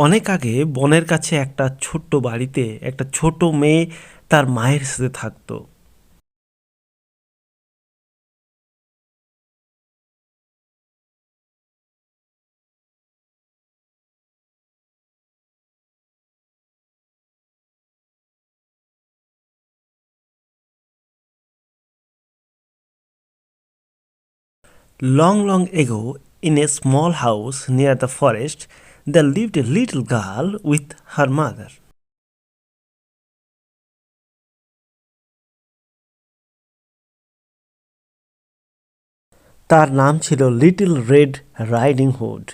অনেক আগে বনের কাছে একটা ছোট্ট বাড়িতে একটা ছোট মেয়ে তার মায়ের সাথে থাকতো। Long, long ago, in a small house near the forest, there lived a little girl with her mother. তার নাম ছিল little red riding hood.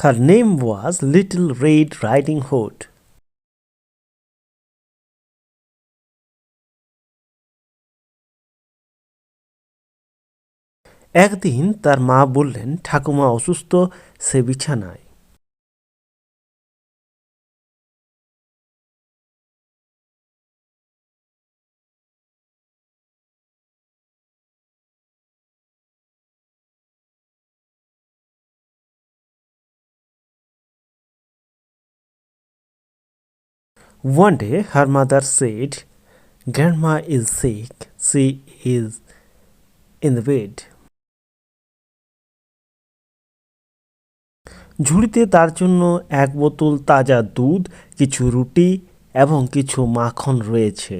Her name was Little Red Riding Hood. একদিন তার মা বললেন ঠাকুমা অসুস্থ, সে বিছানায়। One day her mother said, Grandma is sick, she is in the bed. ঝুড়িতে তার জন্য এক বোতল তাজা দুধ, কিছু রুটি এবং কিছু মাখন রয়েছে।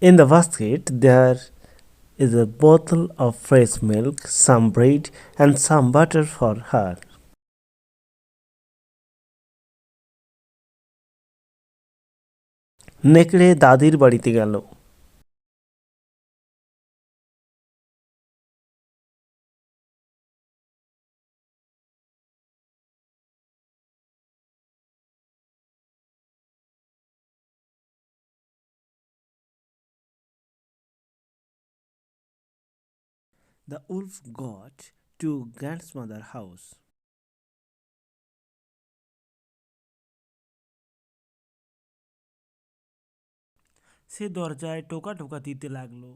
In the basket there is a bottle of fresh milk, some bread and some butter for her. নেকড়ে দাদির বাড়িতে গেল। The wolf got to grandmother's house. সে দরজায় টোকা টোকা দিতে লাগলো।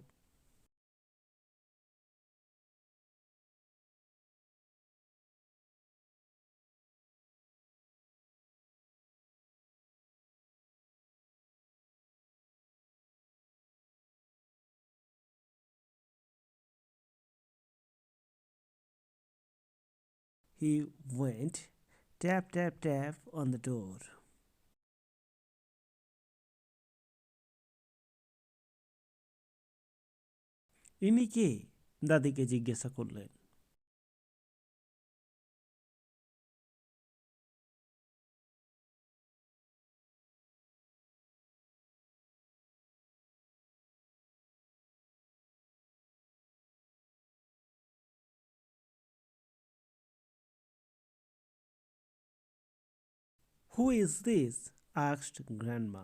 He went tap tap tap on the door. ইনি কে? দাদিকে জিজ্ঞাসা করলেন। Who is this? Asked grandma.